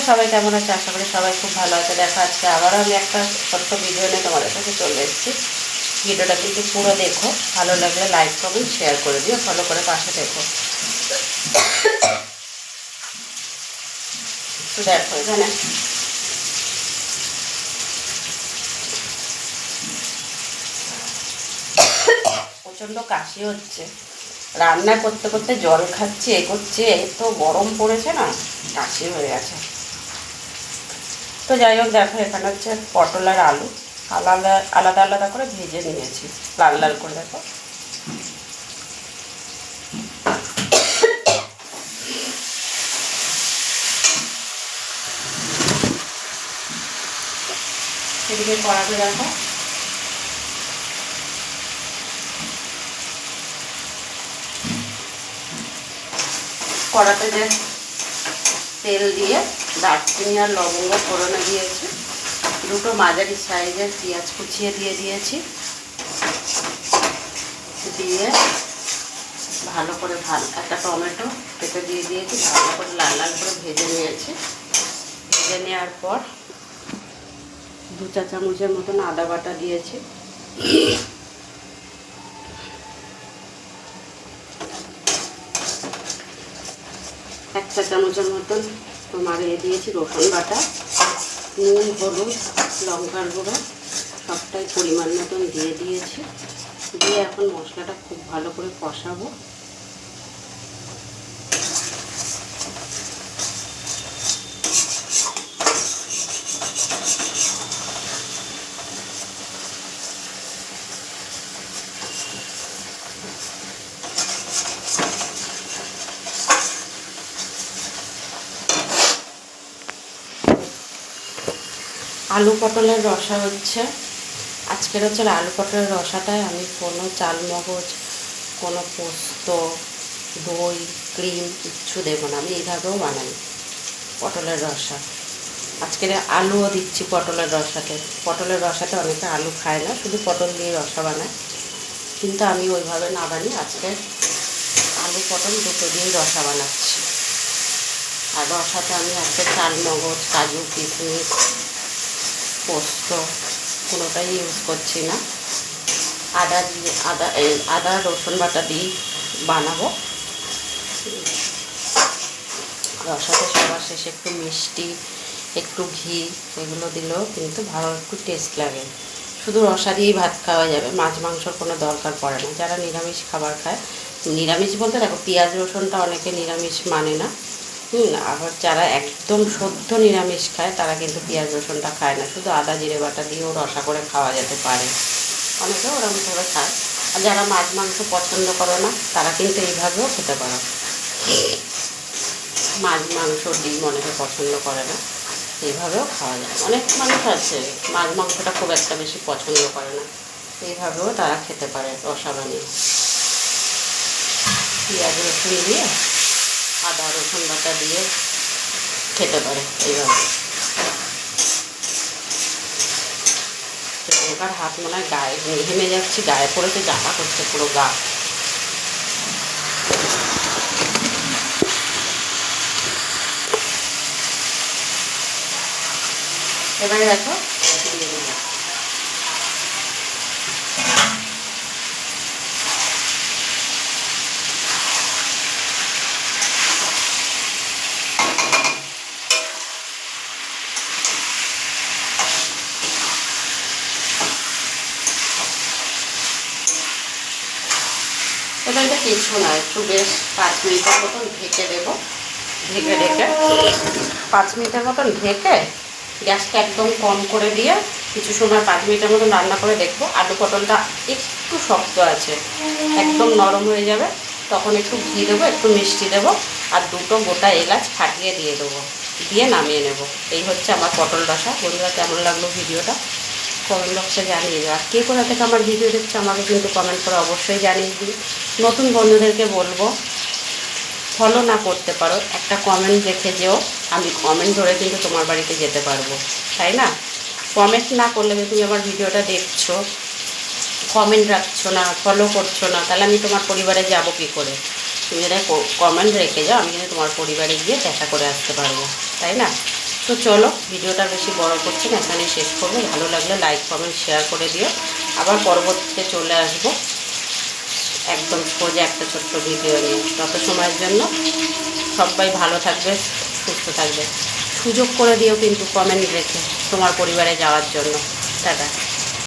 সবাই কেমন আছে? আশা করি সবাই খুব ভালো আছে। দেখা আজকে আবারও আমি একটা ছোট্ট ভিডিও নিয়ে তোমাদের কাছে চলে এসেছি। ভিডিওটা কিন্তু পুরো দেখো, ভালো লাগলে লাইক কমেন্ট শেয়ার করে দিও, ফলো করে পাশে দেখো। তো দেখো এখানে প্রচণ্ড কাশি হচ্ছে, রান্না করতে করতে জল খাচ্ছি, এ করছে, তো গরম পড়েছে না, কাশি হয়ে গেছে। তো যাই হোক, দেখো এখানে হচ্ছে পটল আর আলু আলাদা আলাদা আলাদা করে ভেজে নিয়েছি, লাল লাল করে। দেখো এদিকে কড়াতে দেখো কড়াতে যে তেল দিয়ে দারচিনি আর লবঙ্গ ফোড়নে দিয়েছি, দুটো মাঝারি সাইজের পেঁয়াজ কুচিয়ে দিয়ে দিয়েছি, দিয়ে ভালো করে একটা টমেটো কেটে দিয়ে দিয়েছি, ভালো করে লাল লাল করে ভেজে নিয়েছি। ভেজে নেওয়ার পর 2 চা চামচের মতন আদা বাটা দিয়েছি, 1 চা চামচের মতন তোমার দিয়েছি রসুন বাটা, নুন, হলুদ, লঙ্কার গুঁড়ো সবটাই পরিমাণ মতন দিয়ে দিয়েছি। দিয়ে এখন মশলাটা খুব ভালো করে কষাবো। আলু পটলের রসা হচ্ছে, আজকের হচ্ছে আলু পটলের রসাটায় আমি কোনো চাল মগজ, কোনো পোস্ত, দই, ক্রিম কিচ্ছু দেবো না, আমি এইভাবেও বানাই পটলের রসা। আজকের আলুও দিচ্ছি পটলের রসাতে। পটলের রসাতে অনেকে আলু খায় না, শুধু পটল দিয়ে রসা বানায়, কিন্তু আমি ওইভাবে না বানিয়ে আজকে আলু পটল দুটো দিয়েই রসা বানাচ্ছি। আর রসাতে আমি আজকে চাল মগজ, কাজু, কিশমিশ, পোস্ত কোনোটাই ইউজ করছি না। আদা রসুন বাটা দিয়ে বানাবো। রসাতে সবার শেষে একটু মিষ্টি, একটু ঘি এগুলো দিলেও কিন্তু ভালো একটু টেস্ট লাগে। শুধু রসা দিয়েই ভাত খাওয়া যাবে, মাছ মাংসর কোনো দরকার পড়ে না। যারা নিরামিষ খাবার খায়, নিরামিষ বলতে দেখো পেঁয়াজ রসুনটা অনেকে নিরামিষ মানে না, আবার যারা একদম শুদ্ধ নিরামিষ খায় তারা কিন্তু পেঁয়াজ রসুনটা খায় না, শুধু আদা জিরে বাটা দিয়েও রসা করে খাওয়া যেতে পারে, অনেকে ওরকম করে খায়। আর যারা মাছ মাংস পছন্দ করে না তারা কিন্তু এইভাবেও খেতে পারো। মাছ মাংস ডিম অনেকে পছন্দ করে না, এইভাবেও খাওয়া যায়। অনেক মানুষ আছে মাছ মাংসটা খুব একটা বেশি পছন্দ করে না, এইভাবেও তারা খেতে পারে রসা বানিয়ে। পেঁয়াজ রসুন দিয়ে আদা রসুন বাটা দিয়ে খেতে পারে এইভাবে। এবার হাত মনে হয় গায়ে ঘেমে যাচ্ছি, গায়ে পড়েছে, জ্বালা করছে পুরো গা। এবারে দেখো দিয়ে দিলাম এবার এটা কিছু না, একটু বেশ 5 মিনিটের মতন ঢেকে দেবো। ঢেকে 5 মিনিটের মতন ঢেকে গ্যাসটা একদম কম করে দিয়ে কিছু সময় 5 মিনিটের মতন রান্না করে দেখবো। আলু পটলটা একটু শক্ত আছে, একদম নরম হয়ে যাবে, তখন একটু ঘি দেবো, একটু মিষ্টি দেবো, আর 2টো গোটা এলাচ ফাটিয়ে দিয়ে দেবো, দিয়ে নামিয়ে নেব। এই হচ্ছে আমার পটল রসা। বন্ধুরা, কেমন লাগলো ভিডিওটা কমেন্ট বক্সে জানিয়ে দাও। আর কে কোথা থেকে আমার ভিডিও দেখছে আমাকে কিন্তু কমেন্ট করে অবশ্যই জানিয়ে দিই। নতুন বন্ধুদেরকে বলবো, ফলো না করতে পারো, একটা কমেন্ট রেখে যেও, আমি কমেন্ট ধরে কিন্তু তোমার বাড়িতে যেতে পারবো, তাই না? কমেন্ট না করলে তুমি আমার ভিডিওটা দেখছো, কমেন্ট রাখছো না, ফলো করছো না, তাহলে আমি তোমার পরিবারে যাব কী করে? তুমি যদি কমেন্ট রেখে যাও, আমি কিন্তু তোমার পরিবারে গিয়ে দেখা করে আসতে পারবো, তাই না? তো চলো, ভিডিওটা বেশি বড় করছি না, এখানেই শেষ করবো। ভালো লাগলে লাইক কমেন্ট শেয়ার করে দিও। আবার পরবর্তীতে চলে আসবো একদম সোজা একটা ছোট্ট ভিডিও নিয়ে। তত সময়ের জন্য সবাই ভালো থাকবে, সুস্থ থাকবে। সুযোগ করে দিও কিন্তু কমেন্ট রেখে তোমার পরিবারে যাওয়ার জন্য। টাটা।